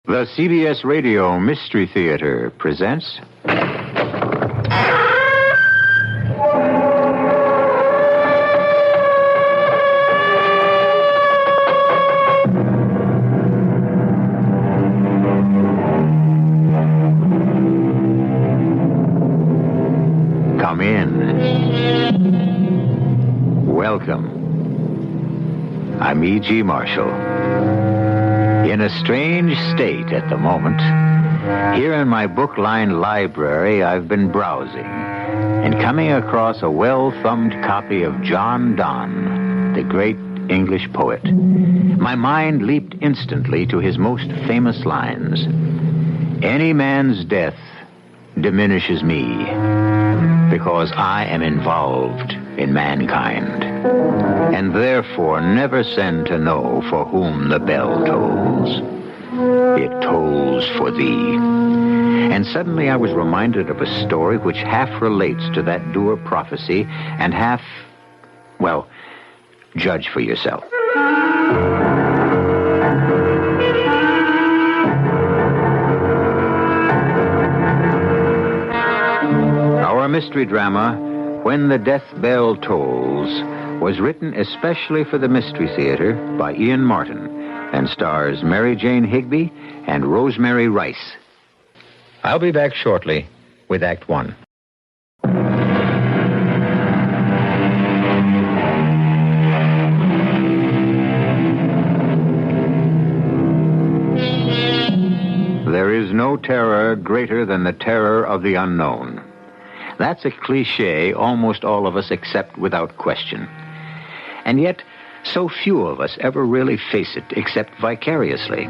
The CBS Radio Mystery Theater presents... Come in. Welcome. I'm E.G. Marshall. In a strange state at the moment, here in my book-lined library, I've been browsing and coming across a well-thumbed copy of John Donne, the great English poet. My mind leaped instantly to his most famous lines. Any man's death diminishes me because I am involved in mankind, and therefore never send to know for whom the bell tolls. It tolls for thee. And suddenly I was reminded of a story which half relates to that dour prophecy and half, well, judge for yourself. Our mystery drama, When the Death Bell Tolls, was written especially for the Mystery Theater by Ian Martin and stars Mary Jane Higby and Rosemary Rice. I'll be back shortly with Act One. There is no terror greater than the terror of the unknown. That's a cliché almost all of us accept without question. And yet, so few of us ever really face it except vicariously.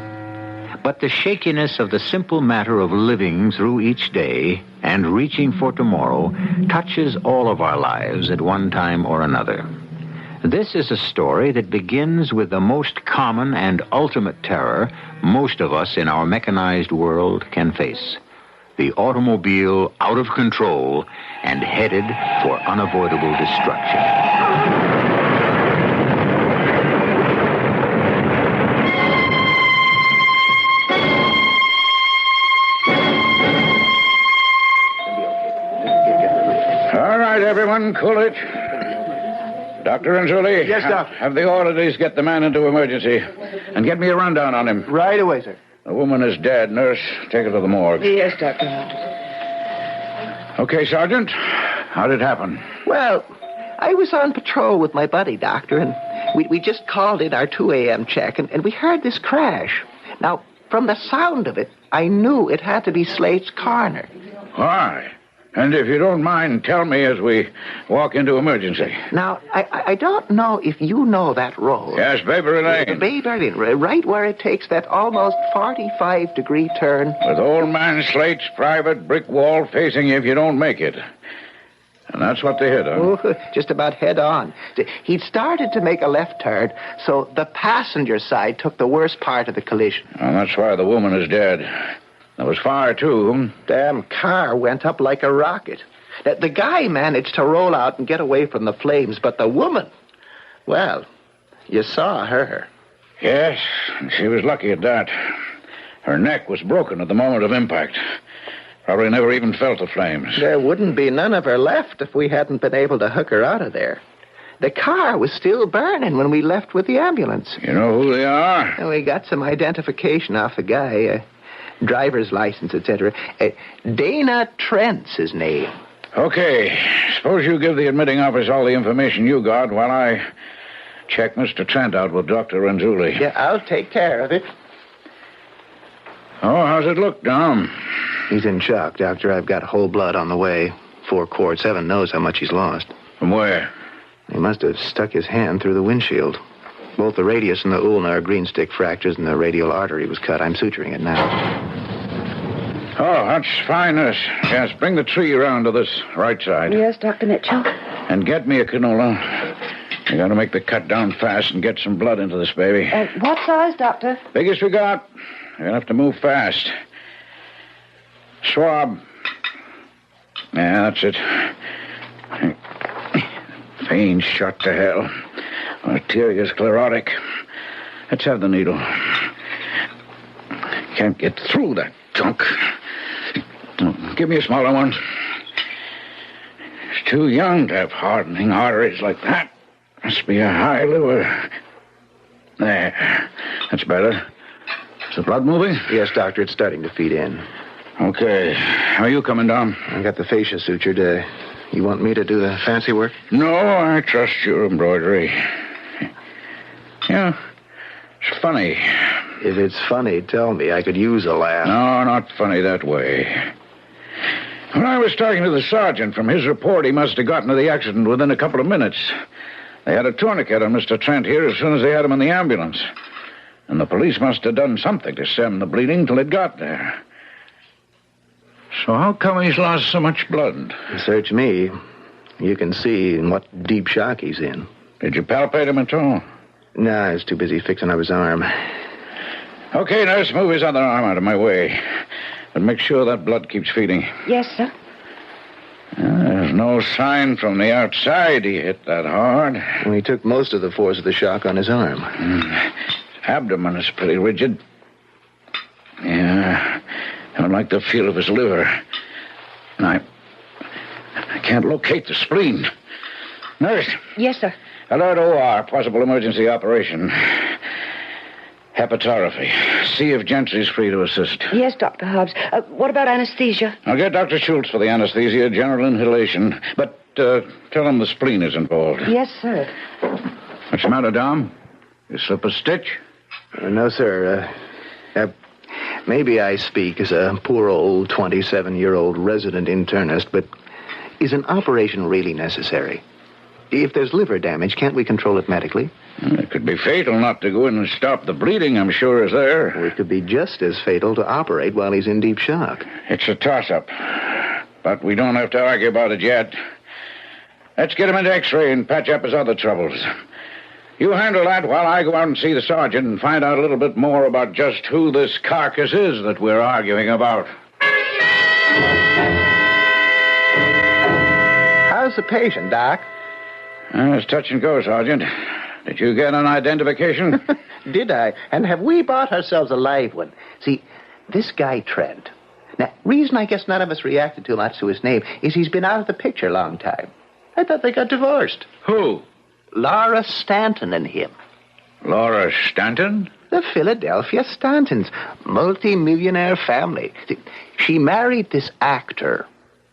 But the shakiness of the simple matter of living through each day and reaching for tomorrow touches all of our lives at one time or another. This is a story that begins with the most common and ultimate terror most of us in our mechanized world can face. The automobile out of control and headed for unavoidable destruction. All right, everyone, cool it. Dr. Anzuli? Yes, Doctor. Have the orderlies get the man into emergency and get me a rundown on him. Right away, sir. The woman is dead. Nurse, take her to the morgue. Yes, Dr. Hunt. Okay, Sergeant. How'd it happen? Well, I was on patrol with my buddy, Doctor, and we just called in our 2 a.m. check, and we heard this crash. Now, from the sound of it, I knew it had to be Slate's Corner. Why? And if you don't mind, tell me as we walk into emergency. Now, I don't know if you know that road. Yes, Bayberry Lane. Bayberry Lane, right where it takes that almost 45-degree turn. With old man Slate's private brick wall facing you if you don't make it. And that's what they hit, huh? Oh, just about head on. He'd started to make a left turn, so the passenger side took the worst part of the collision. And that's why the woman is dead. There was fire, too. Damn car went up like a rocket. The guy managed to roll out and get away from the flames, but the woman, well, you saw her. Yes, and she was lucky at that. Her neck was broken at the moment of impact. Probably never even felt the flames. There wouldn't be none of her left if we hadn't been able to hook her out of there. The car was still burning when we left with the ambulance. You know who they are? And we got some identification off the guy, driver's license, etc. Dana Trent's his name. Okay. Suppose you give the admitting office all the information you got while I check Mr. Trent out with Dr. Renzulli. Yeah, I'll take care of it. Oh, how's it look, Dom? He's in shock, Doctor. I've got whole blood on the way. 4 quarts. Heaven knows how much he's lost. From where? He must have stuck his hand through the windshield. Both the radius and the ulna are green stick fractures, and the radial artery was cut. I'm suturing it now. Oh, that's fine, nurse. Yes, bring the tree around to this right side. Yes, Dr. Mitchell. And get me a canola. You got to make the cut down fast and get some blood into this baby. What size, Doctor? Biggest we got. You're going to have to move fast. Swab. Yeah, that's it. Vein shot to hell. Arteriosclerotic. Let's have the needle. Can't get through that junk. Give me a smaller one. He's too young to have hardening arteries like that. Must be a high liver. There. That's better. Is the blood moving? Yes, Doctor, it's starting to feed in. Okay. How are you coming down? I got the fascia sutured. You want me to do the fancy work? No, I trust your embroidery. Yeah, it's funny. If it's funny, tell me. I could use a laugh. No, not funny that way. When I was talking to the sergeant, from his report, he must have gotten to the accident within a couple of minutes. They had a tourniquet on Mr. Trent here as soon as they had him in the ambulance. And the police must have done something to stem the bleeding till it got there. So how come he's lost so much blood? Search me. You can see in what deep shock he's in. Did you palpate him at all? No, I was too busy fixing up his arm. Okay, nurse, move his other arm out of my way. But make sure that blood keeps feeding. Yes, sir. There's no sign from the outside he hit that hard. Well, he took most of the force of the shock on his arm. Abdomen is pretty rigid. Yeah, I don't like the feel of his liver. And I can't locate the spleen. Nurse. Yes, sir. Alert OR, possible emergency operation. Hepatography. See if Gentry's free to assist. Yes, Dr. Hobbs. What about anesthesia? I'll get Dr. Schultz for the anesthesia, general inhalation. But tell him the spleen is involved. Yes, sir. What's the matter, Dom? You slip a stitch? No, sir. Maybe I speak as a poor old 27-year-old resident internist, but is an operation really necessary? If there's liver damage, can't we control it medically? It could be fatal not to go in and stop the bleeding, I'm sure, is there. Or it could be just as fatal to operate while he's in deep shock. It's a toss-up. But we don't have to argue about it yet. Let's get him into X-ray and patch up his other troubles. You handle that while I go out and see the sergeant and find out a little bit more about just who this carcass is that we're arguing about. How's the patient, Doc? It's touch and go, Sergeant. Did you get an identification? Did I? And have we bought ourselves a live one? See, this guy Trent. Now, reason I guess none of us reacted too much to his name is he's been out of the picture a long time. I thought they got divorced. Who? Laura Stanton and him. Laura Stanton? The Philadelphia Stantons. Multi-millionaire family. See, she married this actor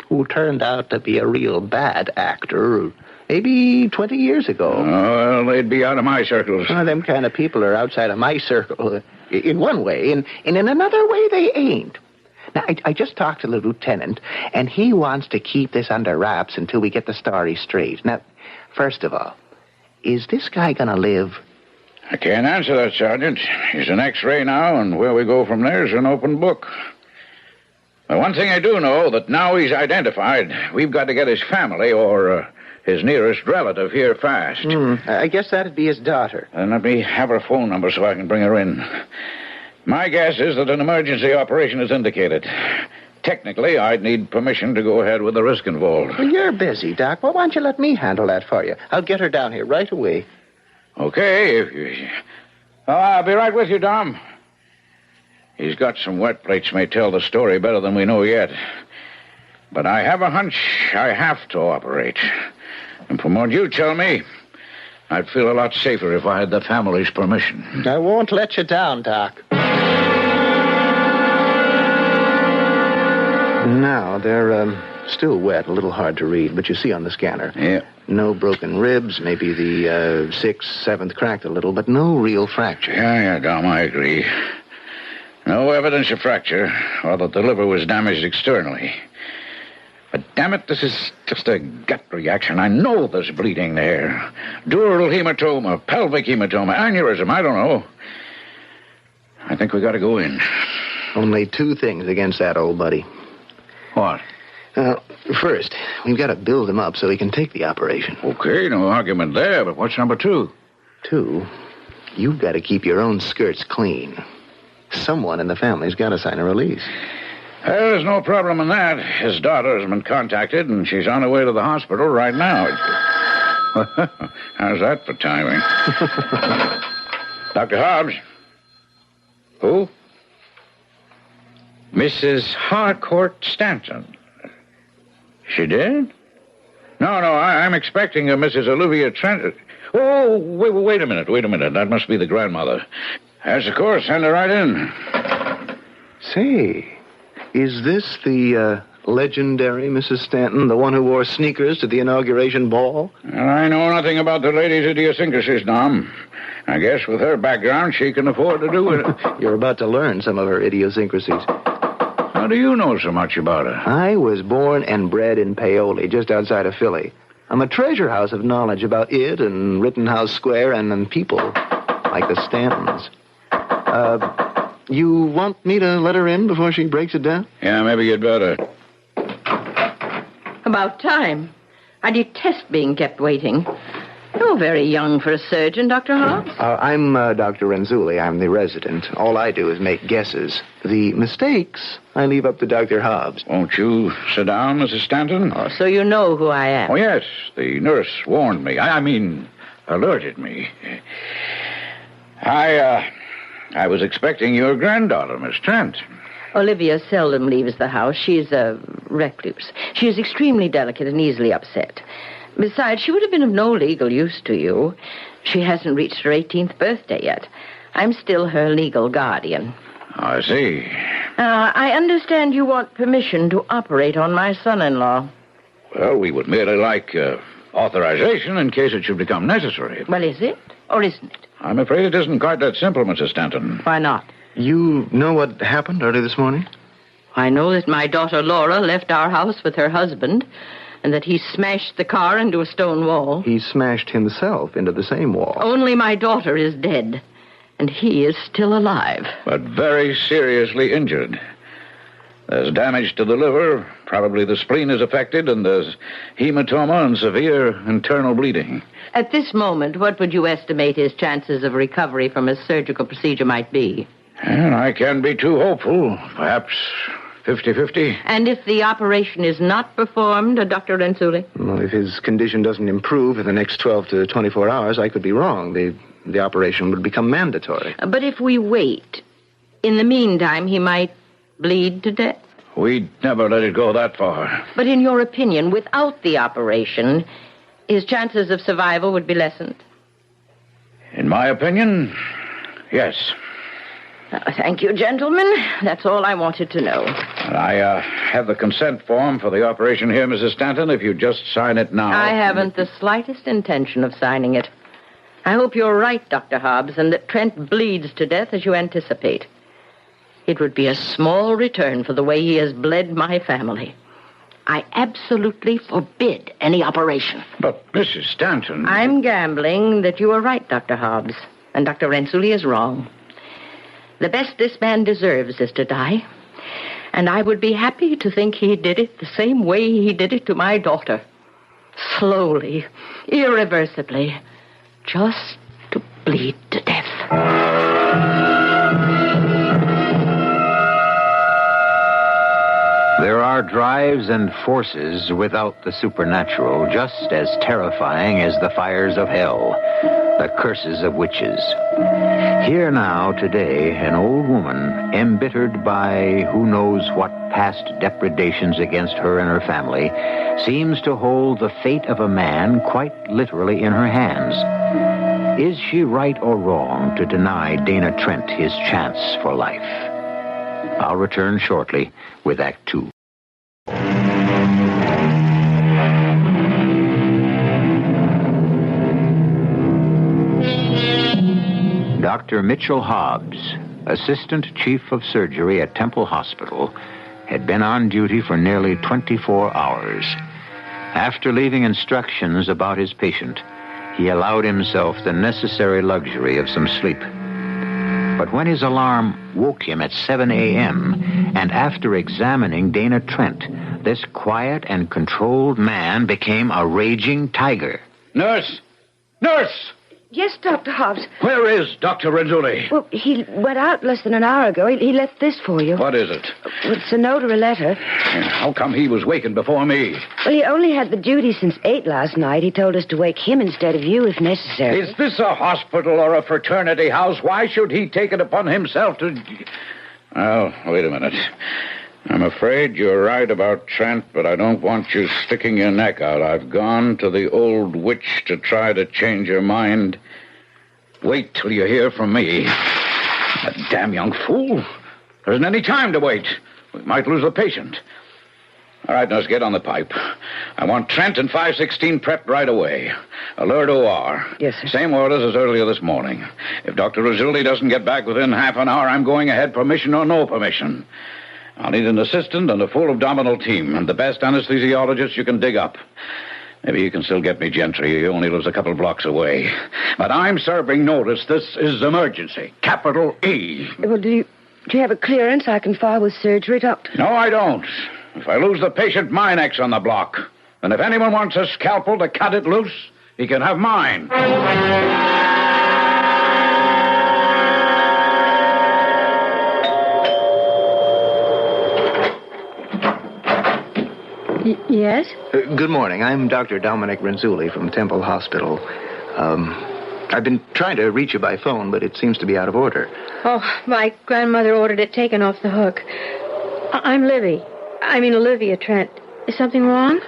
who turned out to be a real bad actor maybe 20 years ago. Oh, well, they'd be out of my circles. Well, them kind of people are outside of my circle in one way, and in another way they ain't. Now, I just talked to the lieutenant, and he wants to keep this under wraps until we get the story straight. Now, first of all, is this guy going to live? I can't answer that, Sergeant. He's an X-ray now, and where we go from there is an open book. But one thing I do know, that now he's identified, we've got to get his family or his nearest relative here fast. I guess that'd be his daughter. And let me have her phone number so I can bring her in. My guess is that an emergency operation is indicated. Technically, I'd need permission to go ahead with the risk involved. Well, you're busy, Doc. Well, why don't you let me handle that for you? I'll get her down here right away. Okay. I'll be right with you, Dom. He's got some wet plates may tell the story better than we know yet. But I have a hunch I have to operate. And from what you tell me, I'd feel a lot safer if I had the family's permission. I won't let you down, Doc. Now, they're still wet, a little hard to read, but you see on the scanner. Yeah. No broken ribs, maybe the 6th, 7th cracked a little, but no real fracture. Yeah, Dom, I agree. No evidence of fracture, or that the liver was damaged externally. But damn it, this is just a gut reaction. I know there's bleeding there. Dural hematoma, pelvic hematoma, aneurysm, I don't know. I think we got to go in. Only 2 things against that old buddy. What? First, we've got to build him up so he can take the operation. Okay, no argument there, but what's number 2? 2, you've got to keep your own skirts clean. Someone in the family's got to sign a release. There's no problem in that. His daughter has been contacted, and she's on her way to the hospital right now. How's that for timing? Dr. Hobbs? Who? Mrs. Harcourt Stanton. She did? No, I'm expecting a Mrs. Olivia Trent. Oh, wait a minute. That must be the grandmother. Yes, of course. Send her right in. Say, is this the legendary Mrs. Stanton, the one who wore sneakers to the inauguration ball? Well, I know nothing about the lady's idiosyncrasies, Dom. I guess with her background, she can afford to do it. You're about to learn some of her idiosyncrasies. How do you know so much about her? I was born and bred in Paoli, just outside of Philly. I'm a treasure house of knowledge about it and Rittenhouse Square and people like the Stantons. You want me to let her in before she breaks it down? Yeah, maybe you'd better. About time. I detest being kept waiting. You're very young for a surgeon, Dr. Hobbs. I'm Dr. Renzulli. I'm the resident. All I do is make guesses. The mistakes I leave up to Dr. Hobbs. Won't you sit down, Mrs. Stanton? Oh, so you know who I am. Oh, yes. The nurse warned me. I mean, alerted me. I was expecting your granddaughter, Miss Trent. Olivia seldom leaves the house. She's a recluse. She is extremely delicate and easily upset. Besides, she would have been of no legal use to you. She hasn't reached her 18th birthday yet. I'm still her legal guardian. I see. I understand you want permission to operate on my son-in-law. Well, we would merely like authorization in case it should become necessary. Well, is it or isn't it? I'm afraid it isn't quite that simple, Mrs. Stanton. Why not? You know what happened early this morning? I know that my daughter Laura left our house with her husband and that he smashed the car into a stone wall. He smashed himself into the same wall. Only my daughter is dead, and he is still alive. But very seriously injured. There's damage to the liver, probably the spleen is affected, and there's hematoma and severe internal bleeding. At this moment, what would you estimate his chances of recovery from a surgical procedure might be? And I can't be too hopeful. Perhaps 50-50. And if the operation is not performed, Dr. Renzulli? Well, if his condition doesn't improve in the next 12 to 24 hours, I could be wrong. The operation would become mandatory. But if we wait, in the meantime, he might bleed to death? We'd never let it go that far. But in your opinion, without the operation, his chances of survival would be lessened? In my opinion, yes. Thank you, gentlemen. That's all I wanted to know. And I have the consent form for the operation here, Mrs. Stanton, if you just sign it now. I haven't the slightest intention of signing it. I hope you're right, Dr. Hobbs, and that Trent bleeds to death as you anticipate. It would be a small return for the way he has bled my family. I absolutely forbid any operation. But, Mrs. Stanton... I'm gambling that you are right, Dr. Hobbs, and Dr. Renzulli is wrong. The best this man deserves is to die, and I would be happy to think he did it the same way he did it to my daughter. Slowly, irreversibly, just to bleed to death. There are drives and forces without the supernatural just as terrifying as the fires of hell, the curses of witches. Here now, today, an old woman, embittered by who knows what past depredations against her and her family, seems to hold the fate of a man quite literally in her hands. Is she right or wrong to deny Dana Trent his chance for life? I'll return shortly with Act Two. Dr. Mitchell Hobbs, Assistant Chief of Surgery at Temple Hospital, had been on duty for nearly 24 hours. After leaving instructions about his patient, he allowed himself the necessary luxury of some sleep. But when his alarm woke him at 7 a.m., and after examining Dana Trent, this quiet and controlled man became a raging tiger. Nurse! Nurse! Yes, Dr. Hobbs. Where is Dr. Renzulli? Well, he went out less than an hour ago. He left this for you. What is it? Well, it's a note or a letter. And how come he was wakened before me? Well, he only had the duty since 8 last night. He told us to wake him instead of you if necessary. Is this a hospital or a fraternity house? Why should he take it upon himself to... Well, wait a minute. I'm afraid you're right about Trent, but I don't want you sticking your neck out. I've gone to the old witch to try to change her mind. Wait till you hear from me. That damn young fool. There isn't any time to wait. We might lose the patient. All right, now let's get on the pipe. I want Trent and 516 prepped right away. Alert OR. Yes, sir. Same orders as earlier this morning. If Dr. Rizzuldi doesn't get back within half an hour, I'm going ahead, permission or no permission. I'll need an assistant and a full abdominal team, and the best anesthesiologist you can dig up. Maybe you can still get me Gentry. He only lives a couple blocks away. But I'm serving notice. This is emergency. Capital E. Well, do you have a clearance I can file with surgery, Doctor? No, I don't. If I lose the patient, my neck's on the block. And if anyone wants a scalpel to cut it loose, he can have mine. Yes? Good morning. I'm Dr. Dominic Renzulli from Temple Hospital. I've been trying to reach you by phone, but it seems to be out of order. Oh, my grandmother ordered it taken off the hook. I'm Livy. I mean, Olivia Trent. Is something wrong?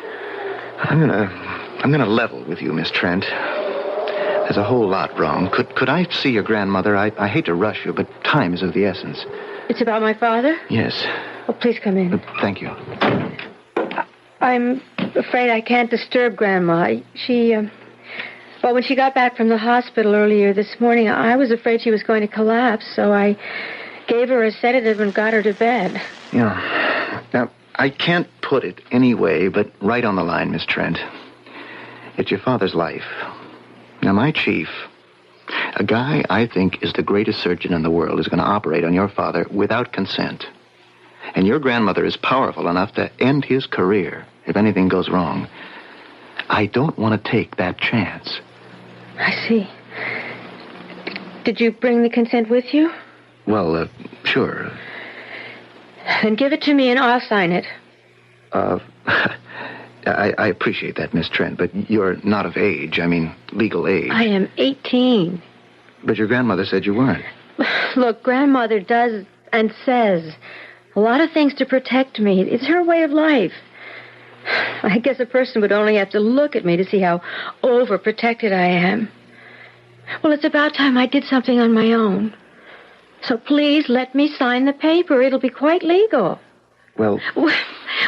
I'm gonna level with you, Miss Trent. There's a whole lot wrong. Could I see your grandmother? I hate to rush you, but time is of the essence. It's about my father? Yes. Oh, please come in. Thank you. I'm afraid I can't disturb Grandma. Well, when she got back from the hospital earlier this morning, I was afraid she was going to collapse, so I gave her a sedative and got her to bed. Yeah. Now, I can't put it any way but right on the line, Miss Trent. It's your father's life. Now, my chief, a guy I think is the greatest surgeon in the world, is going to operate on your father without consent. And your grandmother is powerful enough to end his career if anything goes wrong. I don't want to take that chance. I see. Did you bring the consent with you? Well, sure. Then give it to me and I'll sign it. I appreciate that, Miss Trent, but you're not of age. I mean, legal age. I am 18. But your grandmother said you weren't. Look, Grandmother does and says a lot of things to protect me. It's her way of life. I guess a person would only have to look at me to see how overprotected I am. Well, it's about time I did something on my own. So please let me sign the paper. It'll be quite legal. Well...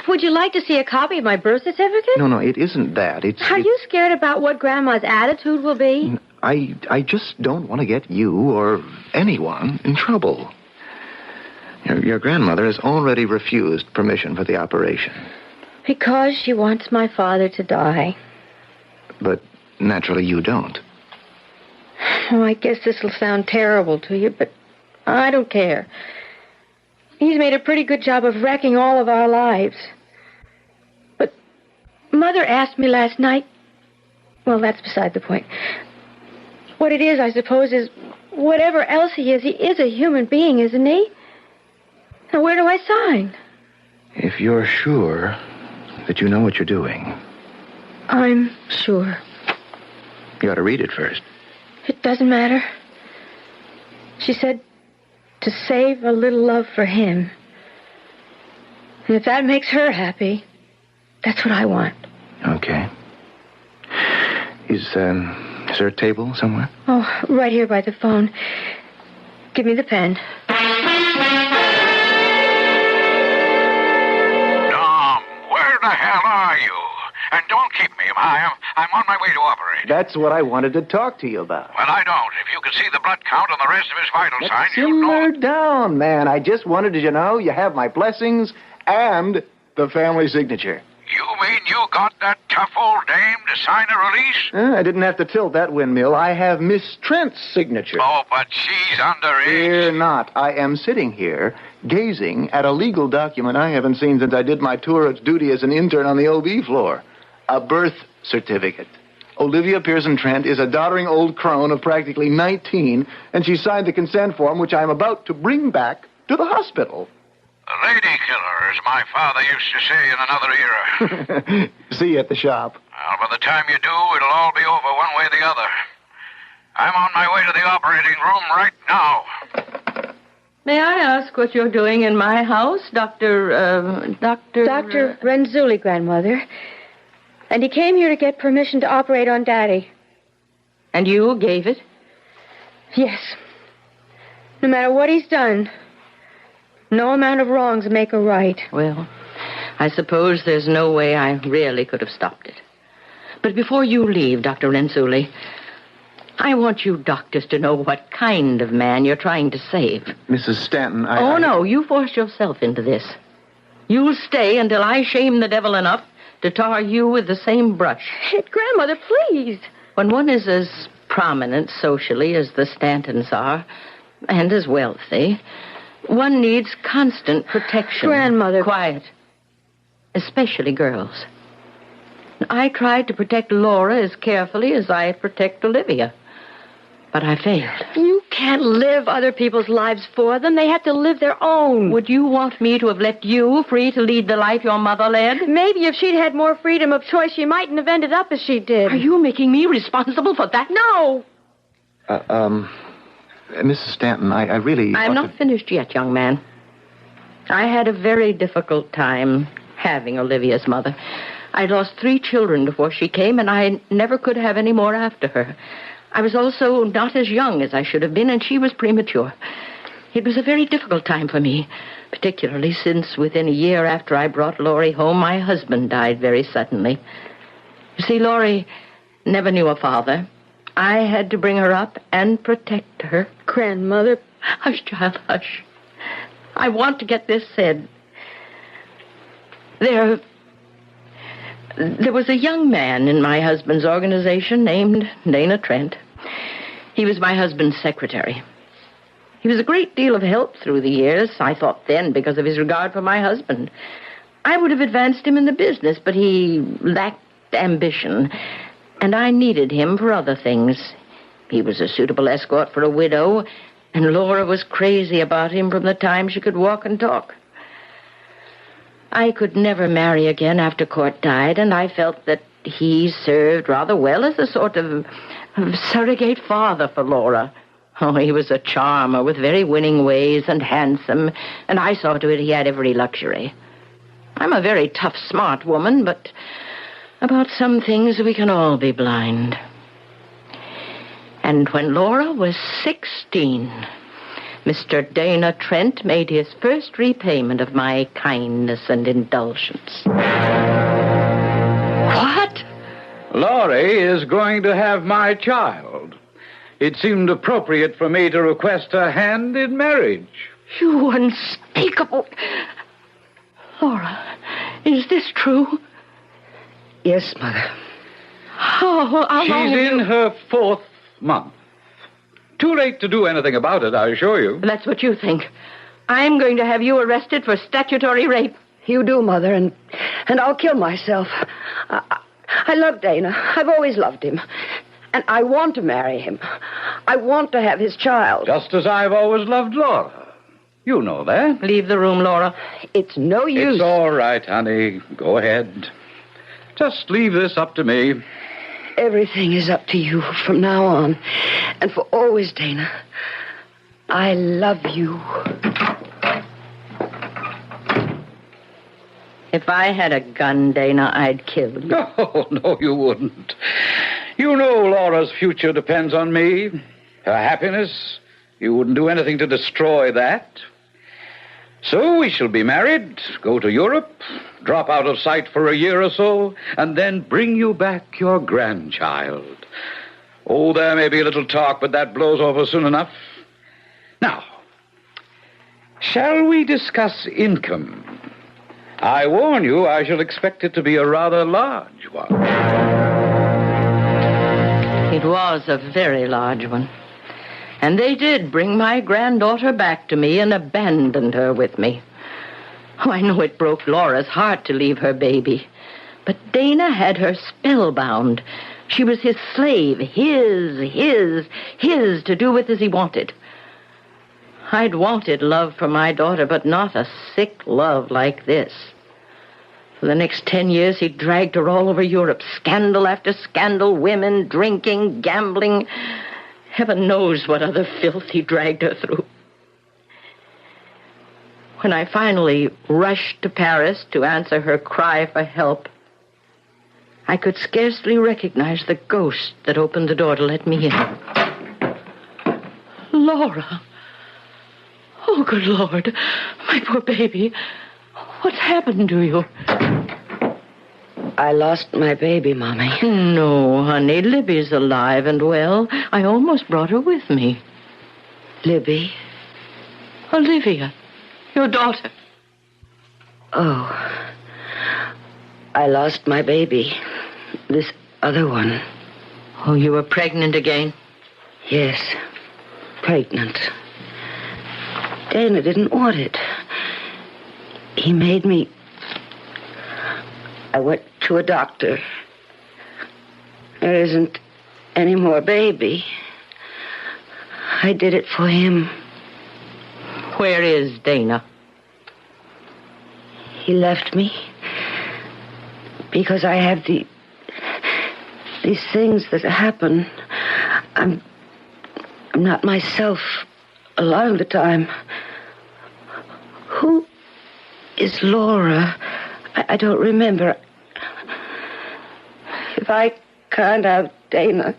Would you like to see a copy of my birth certificate? No, it isn't that. Are you scared about what Grandma's attitude will be? I just don't want to get you or anyone in trouble. Your grandmother has already refused permission for the operation. Because she wants my father to die. But naturally you don't. Oh, I guess this will sound terrible to you, but I don't care. He's made a pretty good job of wrecking all of our lives. But Mother asked me last night... Well, that's beside the point. What it is, I suppose, is whatever else he is a human being, isn't he? Now, where do I sign? If you're sure that you know what you're doing... I'm sure. You ought to read it first. It doesn't matter. She said to save a little love for him. And if that makes her happy, that's what I want. Okay. Is there a table somewhere? Oh, right here by the phone. Give me the pen. Tom, where the hell are you? And don't keep me. I'm on my way to operate. That's what I wanted to talk to you about. Well, I don't. If you can see the blood count and the rest of his vital signs, you Simmer know... down, man. I just wanted to know you have my blessings and the family signature. You mean you got that tough old dame to sign a release? I didn't have to tilt that windmill. I have Miss Trent's signature. Oh, but she's underage. Fear not. I am sitting here gazing at a legal document I haven't seen since I did my tour of duty as an intern on the OB floor. A birth certificate. Olivia Pearson Trent is a doddering old crone of practically 19, and she signed the consent form, which I'm about to bring back to the hospital. A lady killer, as my father used to say in another era. See you at the shop. Well, by the time you do, it'll all be over one way or the other. I'm on my way to the operating room right now. May I ask what you're doing in my house, Dr. Renzulli, Grandmother. And he came here to get permission to operate on Daddy. And you gave it? Yes. No matter what he's done, no amount of wrongs make a right. Well, I suppose there's no way I really could have stopped it. But before you leave, Dr. Renzulli, I want you doctors to know what kind of man you're trying to save. Mrs. Stanton, No, you forced yourself into this. You'll stay until I shame the devil enough to tar you with the same brush. Grandmother, please. When one is as prominent socially as the Stantons are, and as wealthy, one needs constant protection. Grandmother. Quiet. Especially girls. I tried to protect Laura as carefully as I protect Olivia. But I failed. You can't live other people's lives for them. They have to live their own. Would you want me to have left you free to lead the life your mother led? Maybe if she'd had more freedom of choice, she mightn't have ended up as she did. Are you making me responsible for that? No! Mrs. Stanton, I really... I'm not finished yet, young man. I had a very difficult time having Olivia's mother. I'd lost 3 children before she came, and I never could have any more after her. I was also not as young as I should have been, and she was premature. It was a very difficult time for me, particularly since within a year after I brought Laurie home, my husband died very suddenly. You see, Laurie never knew a father. I had to bring her up and protect her. Grandmother. Hush, child, hush. I want to get this said. There was a young man in my husband's organization named Dana Trent. He was my husband's secretary. He was a great deal of help through the years, I thought then, because of his regard for my husband. I would have advanced him in the business, but he lacked ambition, and I needed him for other things. He was a suitable escort for a widow, and Laura was crazy about him from the time she could walk and talk. I could never marry again after Court died, and I felt that he served rather well as a sort of surrogate father for Laura. Oh, he was a charmer with very winning ways and handsome, and I saw to it he had every luxury. I'm a very tough, smart woman, but about some things we can all be blind. And when Laura was 16... Mr. Dana Trent made his first repayment of my kindness and indulgence. What? Laurie is going to have my child. It seemed appropriate for me to request her hand in marriage. You unspeakable... Laura, is this true? Yes, Mother. How long She's in her 4th month. Too late to do anything about it, I assure you. That's what you think. I'm going to have you arrested for statutory rape. You do, Mother, and I'll kill myself. I love Dana. I've always loved him. And I want to marry him. I want to have his child. Just as I've always loved Laura. You know that. Leave the room, Laura. It's no use. It's all right, honey. Go ahead. Just leave this up to me. Everything is up to you from now on. And for always, Dana. I love you. If I had a gun, Dana, I'd kill you. Oh, no, you wouldn't. You know Laura's future depends on me. Her happiness. You wouldn't do anything to destroy that. So we shall be married, go to Europe, drop out of sight for a year or so, and then bring you back your grandchild. Oh, there may be a little talk, but that blows over soon enough. Now, shall we discuss income? I warn you, I shall expect it to be a rather large one. It was a very large one. And they did bring my granddaughter back to me and abandoned her with me. Oh, I know it broke Laura's heart to leave her baby. But Dana had her spellbound. She was his slave, his to do with as he wanted. I'd wanted love for my daughter, but not a sick love like this. For the next 10 years, he dragged her all over Europe. Scandal after scandal, women, drinking, gambling. Heaven knows what other filth he dragged her through. When I finally rushed to Paris to answer her cry for help, I could scarcely recognize the ghost that opened the door to let me in. Laura. Oh, good Lord. My poor baby. What's happened to you? I lost my baby, Mommy. No, honey. Libby's alive and well. I almost brought her with me. Libby? Olivia, your daughter. Oh. I lost my baby. This other one. Oh, you were pregnant again? Yes. Pregnant. Dana didn't want it. He made me. I went to a doctor. There isn't any more baby. I did it for him. Where is Dana? He left me because I have these things that happen. I'm not myself a lot of the time. Who is Laura? I don't remember. If I can't have Dana,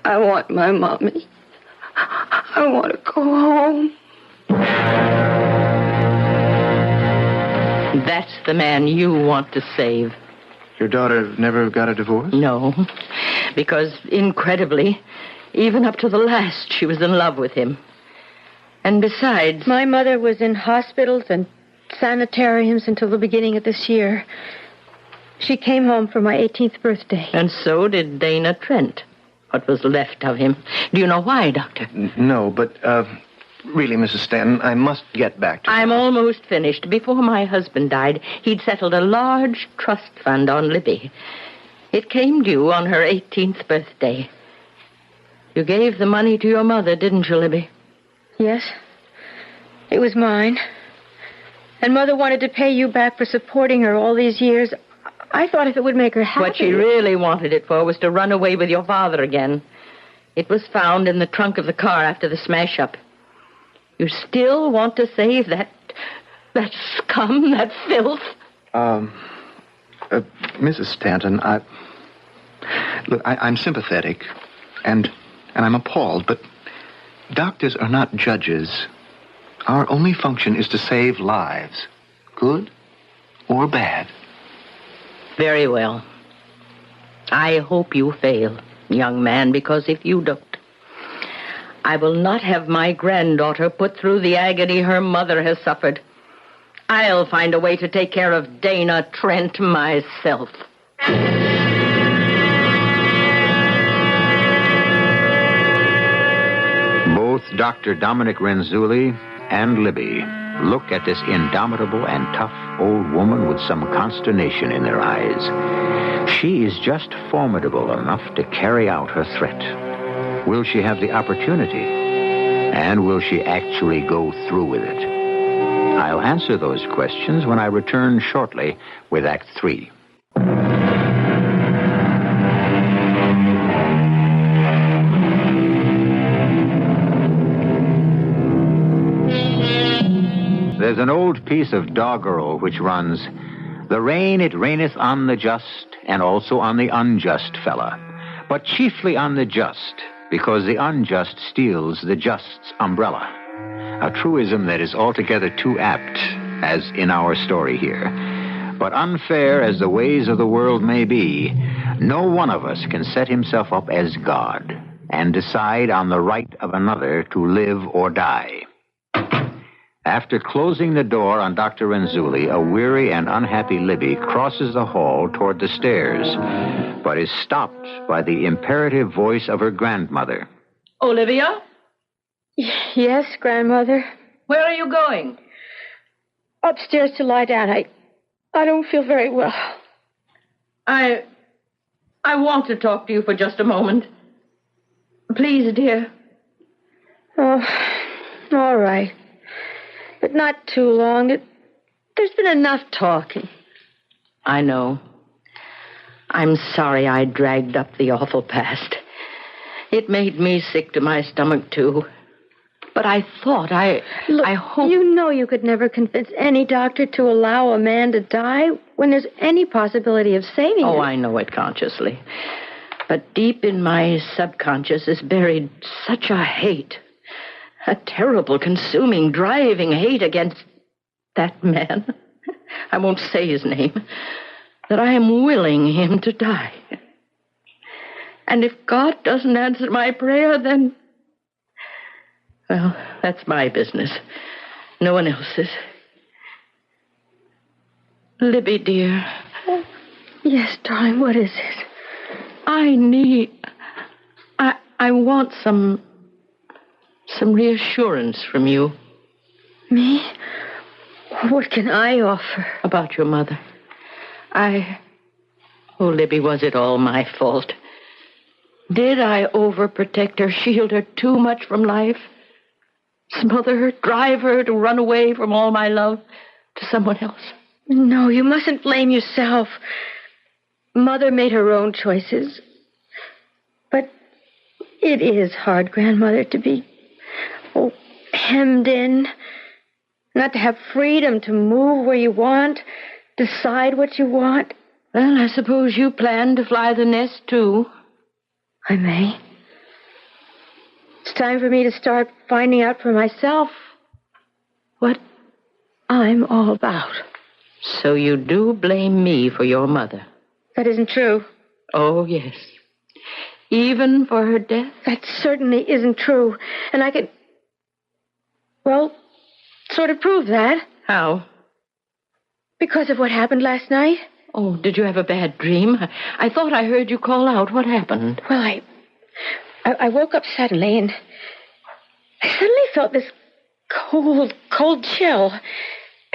I want my mommy. I want to go home. That's the man you want to save. Your daughter never got a divorce? No, because incredibly, even up to the last, she was in love with him. And besides... My mother was in hospitals and sanitariums until the beginning of this year. She came home for my 18th birthday. And so did Dana Trent, what was left of him. Do you know why, Doctor? No, but, really, Mrs. Stanton, I must get back to... I'm almost finished. Before my husband died, he'd settled a large trust fund on Libby. It came due on her 18th birthday. You gave the money to your mother, didn't you, Libby? Yes. It was mine. And Mother wanted to pay you back for supporting her all these years. I thought if it would make her happy... What she really wanted it for was to run away with your father again. It was found in the trunk of the car after the smash-up. You still want to save that scum, that filth? Mrs. Stanton, I'm sympathetic, and I'm appalled, but doctors are not judges. Our only function is to save lives, good or bad. Very well. I hope you fail, young man, because if you don't, I will not have my granddaughter put through the agony her mother has suffered. I'll find a way to take care of Dana Trent myself. Both Dr. Dominic Renzulli and Libby look at this indomitable and tough old woman with some consternation in their eyes. She is just formidable enough to carry out her threat. Will she have the opportunity? And will she actually go through with it? I'll answer those questions when I return shortly with Act 3. There's an old piece of doggerel which runs, "The rain it raineth on the just, and also on the unjust fella, but chiefly on the just, because the unjust steals the just's umbrella." A truism that is altogether too apt, as in our story here. But unfair as the ways of the world may be, no one of us can set himself up as God and decide on the right of another to live or die. After closing the door on Dr. Renzulli, a weary and unhappy Libby crosses the hall toward the stairs, but is stopped by the imperative voice of her grandmother. Olivia? Yes, Grandmother? Where are you going? Upstairs to lie down. I don't feel very well. I want to talk to you for just a moment. Please, dear. Oh, all right. But not too long. There's been enough talking. I know. I'm sorry I dragged up the awful past. It made me sick to my stomach, too. But I thought, Look, I hope... You know you could never convince any doctor to allow a man to die when there's any possibility of saving him. Oh, I know it consciously. But deep in my subconscious is buried such a hate. A terrible, consuming, driving hate against that man. I won't say his name. That I am willing him to die. And if God doesn't answer my prayer, then... Well, that's my business. No one else's. Libby, dear. Yes, darling, what is it? I want some reassurance from you. Me? What can I offer? About your mother. Oh, Libby, was it all my fault? Did I overprotect her, shield her too much from life? Smother her, drive her to run away from all my love to someone else? No, you mustn't blame yourself. Mother made her own choices. But it is hard, Grandmother, to be, hemmed in. Not to have freedom to move where you want, decide what you want. Well, I suppose you plan to fly the nest, too. I may. It's time for me to start finding out for myself what I'm all about. So you do blame me for your mother? That isn't true. Oh, yes. Even for her death? That certainly isn't true. And I could, sort of prove that. How? Because of what happened last night. Oh, did you have a bad dream? I thought I heard you call out. What happened? Well, I woke up suddenly, and I suddenly felt this cold chill.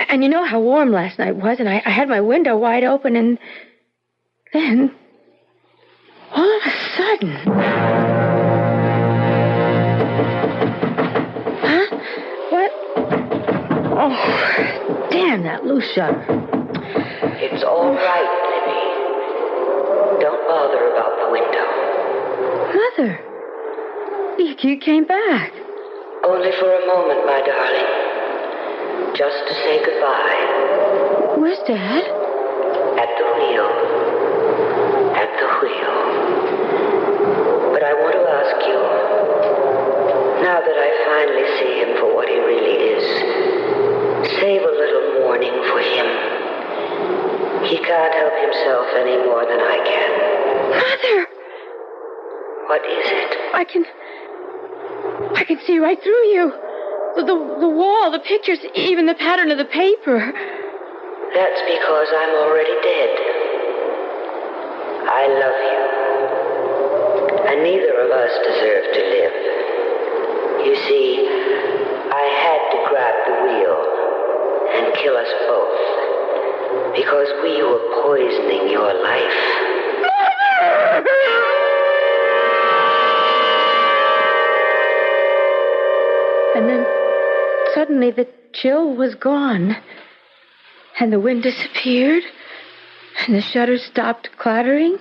And you know how warm last night was, and I had my window wide open, and then, all of a sudden... Huh? What? Oh, damn that loose shutter. It's all right, Libby. Don't bother about the window. Mother, you came back. Only for a moment, my darling. Just to say goodbye. Where's Dad? At the wheel. At the wheel. But I want to ask you, now that I finally see him for what he really is, save a little mourning for him. He can't help himself any more than I can. Mother! What is it? I can see right through you. The wall, the pictures, even the pattern of the paper. That's because I'm already dead. I love you. And neither of us deserve to live. You see, I had to grab the wheel and kill us both. Because we were poisoning your life. And then suddenly the chill was gone. And the wind disappeared. And the shutters stopped clattering.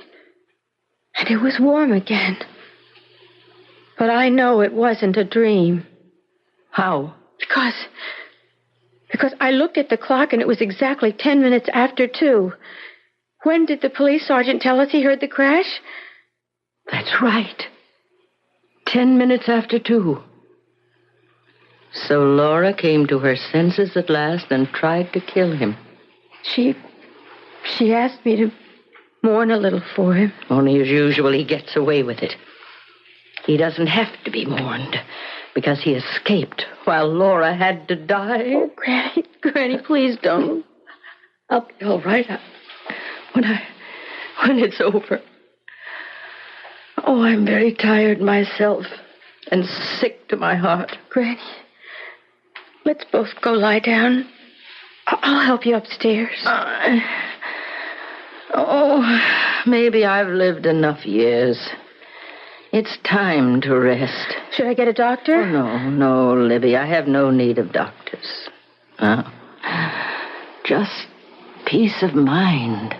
And it was warm again. But I know it wasn't a dream. How? Because I looked at the clock and it was exactly 10 minutes after 2. When did the police sergeant tell us he heard the crash? That's right. 10 minutes after 2. So Laura came to her senses at last and tried to kill him. She asked me to mourn a little for him. Only as usual, he gets away with it. He doesn't have to be mourned because he escaped while Laura had to die. Oh, Granny, please don't. I'll be all right when it's over. Oh, I'm very tired myself and sick to my heart. Granny, let's both go lie down. I'll help you upstairs. Maybe I've lived enough years. It's time to rest. Should I get a doctor? Oh, no, Libby. I have no need of doctors. Just peace of mind.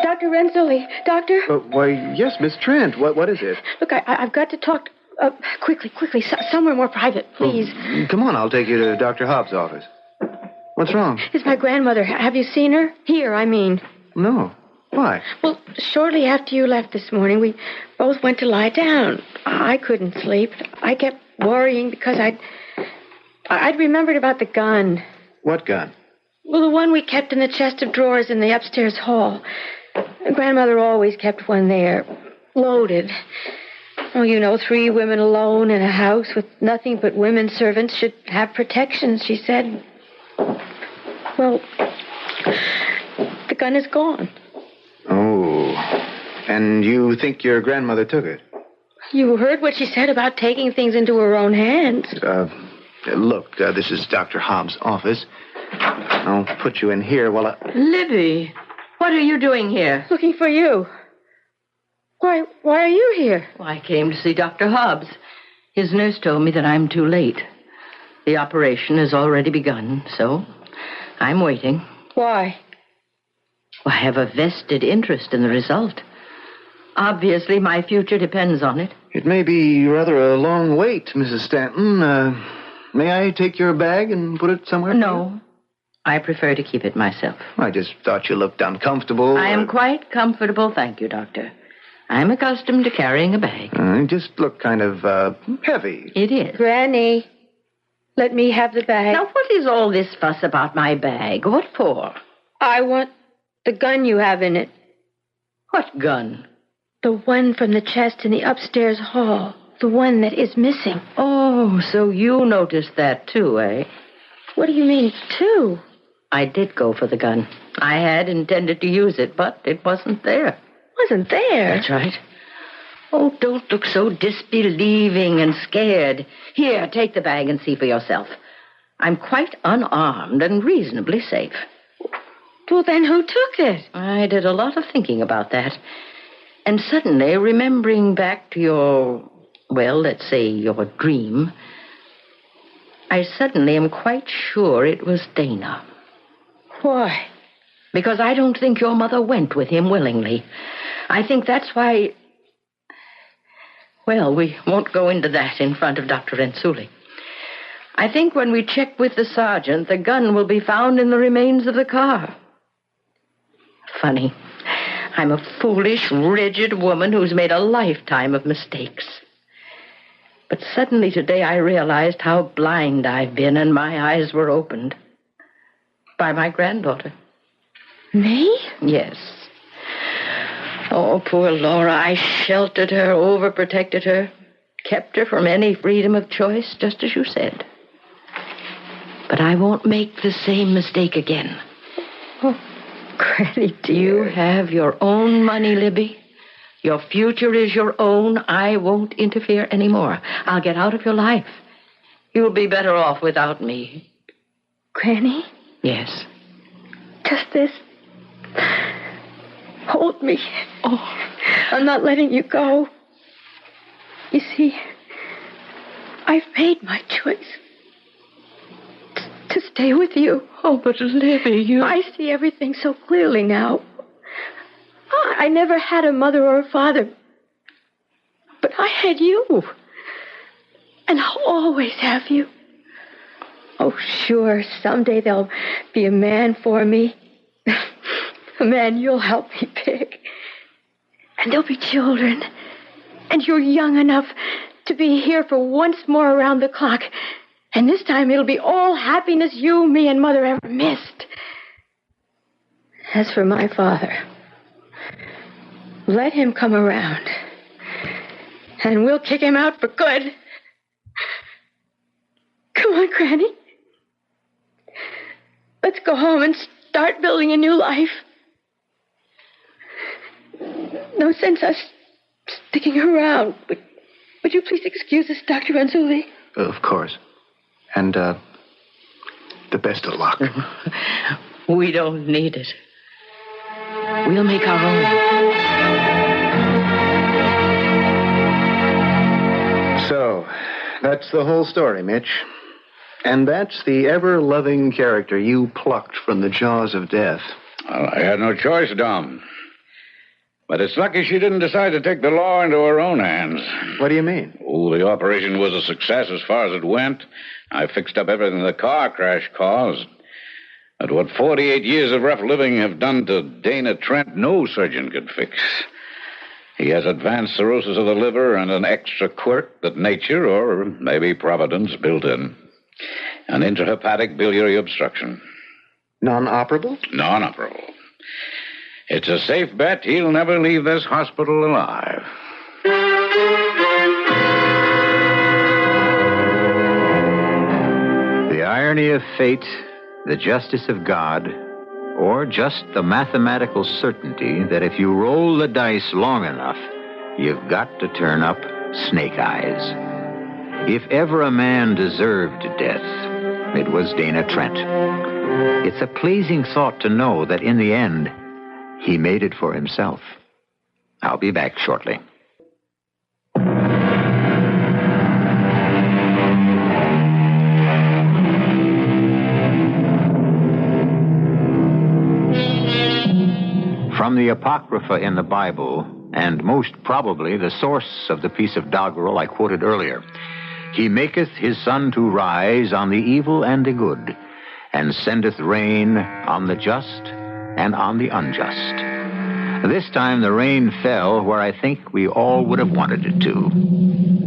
Dr. Dr. Renzulli. Doctor? Why, yes, Miss Trent. What is it? Look, I've got to talk quickly, somewhere more private, please. Come on, I'll take you to Dr. Hobbs' office. What's wrong? It's my grandmother. Have you seen her? Here, I mean. No. Why? Well, shortly after you left this morning, we both went to lie down. I couldn't sleep. I kept worrying because I'd remembered about the gun. What gun? Well, the one we kept in the chest of drawers in the upstairs hall. Grandmother always kept one there, loaded. Oh, you know, 3 women alone in a house with nothing but women servants should have protection, she said. Well, the gun is gone. Oh, and you think your grandmother took it? You heard what she said about taking things into her own hands. Look, this is Dr. Hobbs' office. I'll put you in here while I... Libby, what are you doing here? Looking for you. Why are you here? Well, I came to see Dr. Hobbs. His nurse told me that I'm too late. The operation has already begun, so I'm waiting. Why? Well, I have a vested interest in the result. Obviously, my future depends on it. It may be rather a long wait, Mrs. Stanton. May I take your bag and put it somewhere? No. I prefer to keep it myself. I just thought you looked uncomfortable. I am quite comfortable, thank you, Doctor. I'm accustomed to carrying a bag. You just look kind of, heavy. It is. Granny, let me have the bag. Now, what is all this fuss about my bag? What for? I want the gun you have in it. What gun? The one from the chest in the upstairs hall. The one that is missing. Oh, so you noticed that too, eh? What do you mean, too? I did go for the gun. I had intended to use it, but it wasn't there. Wasn't there? That's right. Oh, don't look so disbelieving and scared. Here, take the bag and see for yourself. I'm quite unarmed and reasonably safe. Well, then who took it? I did a lot of thinking about that. And suddenly, remembering back to your, well, let's say your dream, I suddenly am quite sure it was Dana. Why? Because I don't think your mother went with him willingly. I think that's why... Well, we won't go into that in front of Dr. Renzulli. I think when we check with the sergeant, the gun will be found in the remains of the car. Funny. I'm a foolish, rigid woman who's made a lifetime of mistakes. But suddenly today I realized how blind I've been, and my eyes were opened. By my granddaughter. Me? Yes. Oh, poor Laura. I sheltered her, overprotected her, kept her from any freedom of choice, just as you said. But I won't make the same mistake again. Oh, Granny, dear. You have your own money, Libby. Your future is your own. I won't interfere anymore. I'll get out of your life. You'll be better off without me. Granny? Yes. Just this. Hold me. Oh, I'm not letting you go. You see, I've made my choice. To stay with you. Oh, but Libby, you... I see everything so clearly now. I never had a mother or a father. But I had you. And I'll always have you. Oh, sure, someday there'll be a man for me. A man you'll help me pick. And there'll be children. And you're young enough to be here for once more around the clock. And this time it'll be all happiness you, me, and Mother ever missed. As for my father, let him come around. And we'll kick him out for good. Come on, Granny. Let's go home and start building a new life. No sense us sticking around. Would you please excuse us, Dr. Renzulli? Of course. And, the best of luck. We don't need it. We'll make our own. So, that's the whole story, Mitch. And that's the ever-loving character you plucked from the jaws of death. Well, I had no choice, Dom. But it's lucky she didn't decide to take the law into her own hands. What do you mean? Oh, the operation was a success as far as it went. I fixed up everything the car crash caused. But what 48 years of rough living have done to Dana Trent, no surgeon could fix. He has advanced cirrhosis of the liver and an extra quirk that nature, or maybe Providence, built in. An intrahepatic biliary obstruction. Non-operable? Non-operable. It's a safe bet he'll never leave this hospital alive. The irony of fate, the justice of God, or just the mathematical certainty that if you roll the dice long enough, you've got to turn up snake eyes. If ever a man deserved death, it was Dana Trent. It's a pleasing thought to know that in the end, he made it for himself. I'll be back shortly. From the Apocrypha in the Bible, and most probably the source of the piece of doggerel I quoted earlier, he maketh his sun to rise on the evil and the good, and sendeth rain on the just and on the unjust. This time the rain fell where I think we all would have wanted it to.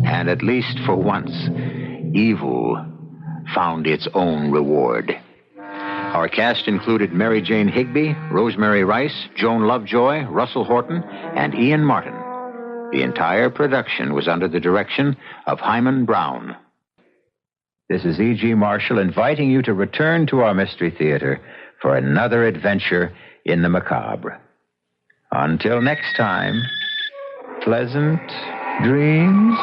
And at least for once, evil found its own reward. Our cast included Mary Jane Higby, Rosemary Rice, Joan Lovejoy, Russell Horton, and Ian Martin. The entire production was under the direction of Hyman Brown. This is E.G. Marshall inviting you to return to our Mystery Theater for another adventure in the macabre. Until next time, pleasant dreams.